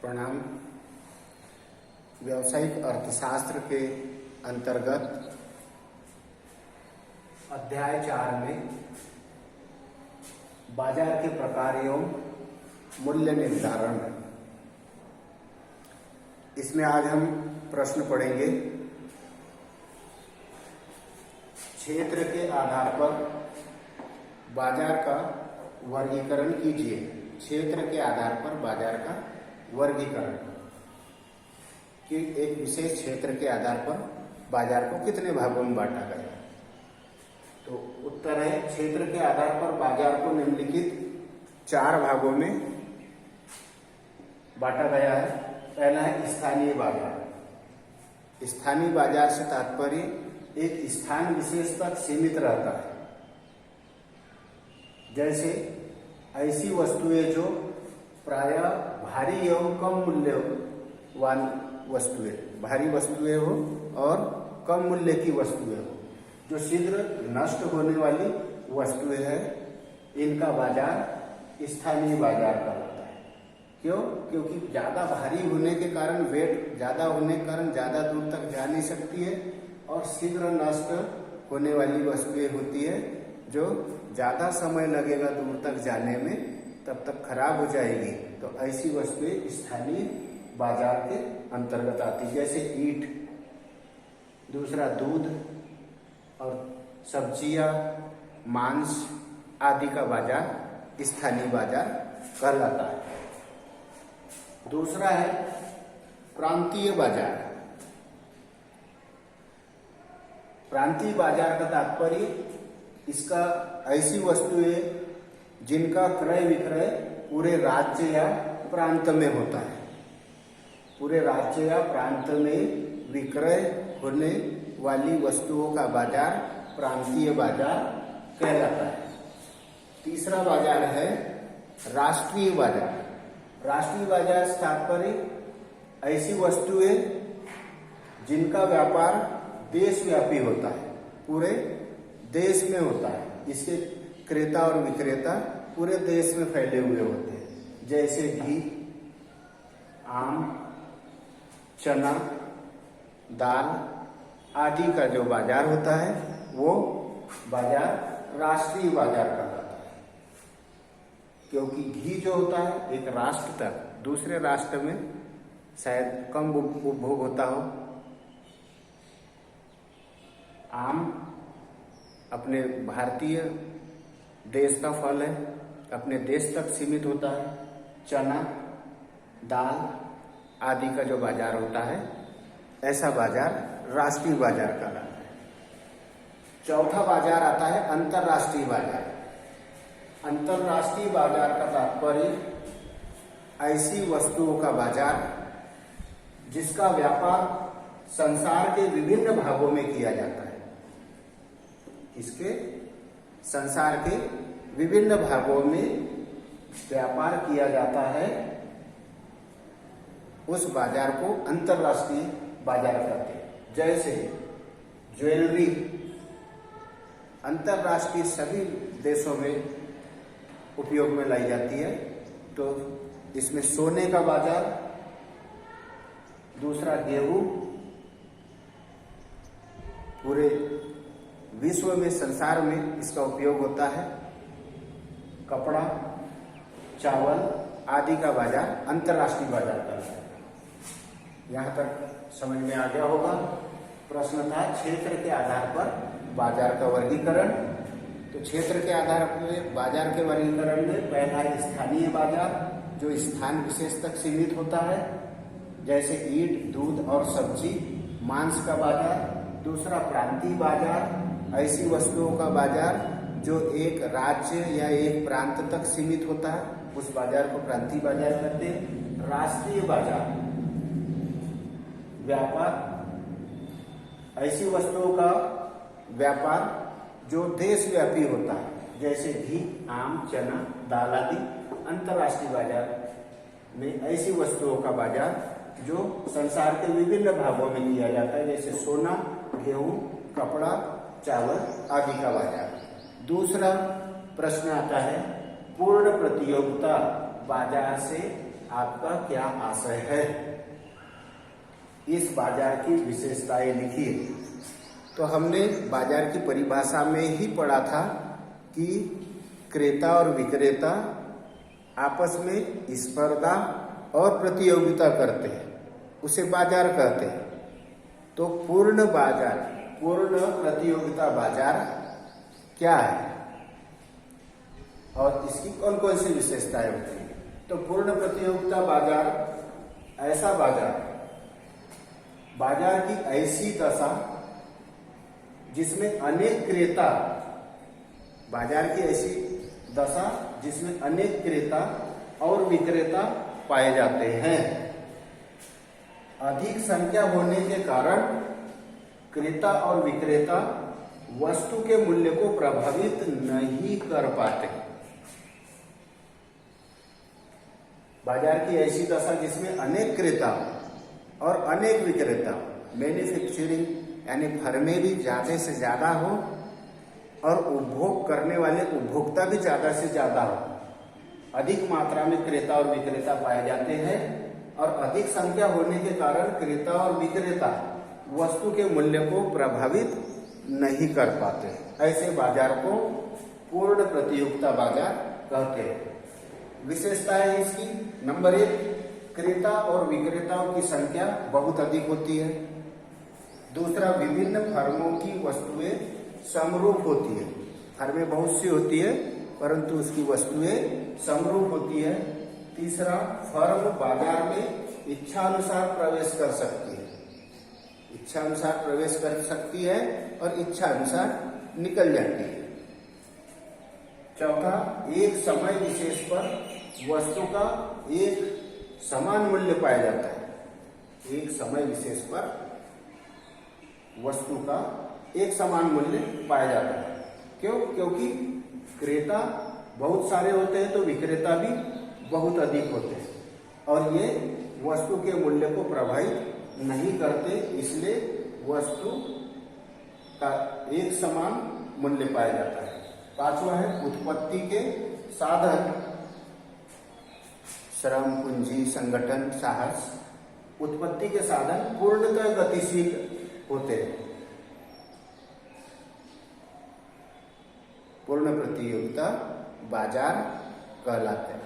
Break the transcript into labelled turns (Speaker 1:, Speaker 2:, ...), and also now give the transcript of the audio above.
Speaker 1: प्रणाम। व्यावसायिक अर्थशास्त्र के अंतर्गत अध्याय 4 में बाजार के प्रकार एवं मूल्य निर्धारण, इसमें आज हम प्रश्न पढ़ेंगे। क्षेत्र के आधार पर बाजार का वर्गीकरण कीजिए। क्षेत्र के आधार पर बाजार का वर्गीकरण कि एक विशेष क्षेत्र के आधार पर बाजार को कितने भागों में बांटा गया। तो उत्तर है, क्षेत्र के आधार पर बाजार को निम्नलिखित 4 भागों में बांटा गया है। पहला है स्थानीय बाजार। स्थानीय बाजार से तात्पर्य एक स्थान विशेष तक सीमित रहता है। जैसे ऐसी वस्तुएं जो प्रायः भारी एवं कम मूल्यवान वस्तुएं, भारी वस्तुएं हो और कम मूल्य की वस्तुएं हो, जो शीघ्र नष्ट होने वाली वस्तुएं हैं, इनका बाजार स्थानीय बाजार कहलाता है। क्यों? क्योंकि ज्यादा भारी होने के कारण, वेट ज्यादा होने के कारण ज्यादा दूर तक जा नहीं सकती है और शीघ्र नष्ट होने वाली वस्तुएं होती है जो ज्यादा समय लगेगा दूर तक जाने में, तब तक खराब हो जाएगी। तो ऐसी वस्तुएं स्थानीय बाजार के अंतर्गत आती, जैसे ईंट, दूसरा दूध और सब्जियां, मांस आदि का बाजार स्थानीय बाजार कहलाता है। दूसरा है प्रांतीय बाजार। प्रांतीय बाजार का तात्पर्य इसका ऐसी वस्तुएं जिनका क्रय विक्रय पूरे राज्य या प्रांत में होता है। पूरे राज्य या प्रांत में विक्रय होने वाली वस्तुओं का बाजार प्रांतीय बाजार कहलाता है। तीसरा बाजार है राष्ट्रीय बाजार। राष्ट्रीय बाजार से तात्पर्य ऐसी वस्तुएं जिनका व्यापार देशव्यापी होता है, पूरे देश में होता है। इसके क्रेता और विक्रेता पूरे देश में फैले हुए होते हैं। जैसे घी, आम, चना, दाल आदि का जो बाजार होता है वो बाजार राष्ट्रीय बाजार कहलाता है। क्योंकि घी जो होता है एक राष्ट्र तक, दूसरे राष्ट्र में शायद कम उपभोग होता हो। आम अपने भारतीय देश का फल है, अपने देश तक सीमित होता है। चना, दाल आदि का जो बाजार होता है, ऐसा बाजार राष्ट्रीय बाजार कहलाता है। चौथा बाजार आता है अंतर्राष्ट्रीय बाजार। अंतर्राष्ट्रीय बाजार का तात्पर्य ऐसी वस्तुओं का बाजार जिसका व्यापार संसार के विभिन्न भागों में किया जाता है। इसके संसार के विभिन्न भागों में व्यापार किया जाता है, उस बाजार को अंतर्राष्ट्रीय बाजार कहते हैं। जैसे ज्वेलरी अंतर्राष्ट्रीय सभी देशों में उपयोग में लाई जाती है, तो इसमें सोने का बाजार। दूसरा गेहूं, पूरे विश्व में, संसार में इसका उपयोग होता है। कपड़ा, चावल आदि का बाजार अंतर्राष्ट्रीय बाजार कहलाता है। यहाँ तक समझ में आ गया होगा। प्रश्न था क्षेत्र के आधार पर बाजार का वर्गीकरण। तो क्षेत्र के आधार पर बाजार के वर्गीकरण में पहला है स्थानीय बाजार, जो स्थान विशेष तक सीमित होता है, जैसे ईंट, दूध और सब्जी, मांस का बाजार। दूसरा प्रांतीय बाजार, ऐसी वस्तुओं का बाजार जो एक राज्य या एक प्रांत तक सीमित होता है, उस बाजार को प्रांतीय बाजार कहते हैं। राष्ट्रीय बाजार, व्यापार, ऐसी वस्तुओं का व्यापार जो देशव्यापी होता है, जैसे घी, आम, चना, दाल आदि। अंतर्राष्ट्रीय बाजार में ऐसी वस्तुओं का बाजार जो संसार के विभिन्न भागों में किया जाता है, जैसे सोना, गेहूं, कपड़ा, चावल आदि का बाजार। दूसरा प्रश्न आता है पूर्ण प्रतियोगिता बाजार से आपका क्या आशय है? इस बाजार की विशेषताएं लिखिए। तो हमने बाजार की परिभाषा में ही पढ़ा था कि क्रेता और विक्रेता आपस में स्पर्धा और प्रतियोगिता करते हैं, उसे बाजार कहते हैं। तो पूर्ण बाजार, पूर्ण प्रतियोगिता बाजार क्या है और इसकी कौन कौन सी विशेषताएं होती हैं? तो पूर्ण प्रतियोगिता बाजार ऐसा बाजार, बाजार की ऐसी दशा जिसमें अनेक क्रेता, बाजार की ऐसी दशा जिसमें अनेक क्रेता और विक्रेता पाए जाते हैं। अधिक संख्या होने के कारण क्रेता और विक्रेता वस्तु के मूल्य को प्रभावित नहीं कर पाते। बाजार की ऐसी दशा जिसमें अनेक क्रेता और अनेक विक्रेता, मैन्युफैक्चरिंग यानी फर्में भी ज्यादा से ज्यादा हो और उपभोग करने वाले उपभोक्ता भी ज्यादा से ज्यादा हो। अधिक मात्रा में क्रेता और विक्रेता पाए जाते हैं और अधिक संख्या होने के कारण क्रेता और विक्रेता वस्तु के मूल्य को प्रभावित नहीं कर पाते। ऐसे बाजार को पूर्ण प्रतियोगिता बाजार कहते हैं। विशेषता है इसकी, नंबर 1, क्रेता और विक्रेताओं की संख्या बहुत अधिक होती है। दूसरा, विभिन्न फर्मों की वस्तुएं समरूप होती है। फर्में बहुत सी होती है परंतु उसकी वस्तुएं समरूप होती है। तीसरा, फर्म बाजार में इच्छानुसार प्रवेश कर सकती है, इच्छानुसार प्रवेश कर सकती है और इच्छानुसार निकल जाती है। चौथा, एक समय विशेष पर वस्तु का एक समान मूल्य पाया जाता है। एक समय विशेष पर वस्तु का एक समान मूल्य पाया जाता है। क्यों? क्योंकि क्रेता बहुत सारे होते हैं तो विक्रेता भी बहुत अधिक होते हैं और ये वस्तु के मूल्य को प्रभावित नहीं करते, इसलिए वस्तु का एक समान मूल्य पाया जाता है। पांचवा है उत्पत्ति के साधन, श्रम, पूंजी, संगठन, साहस। उत्पत्ति के साधन पूर्णतः गतिशील होते हैं। पूर्ण प्रतियोगिता बाजार कहलाते हैं।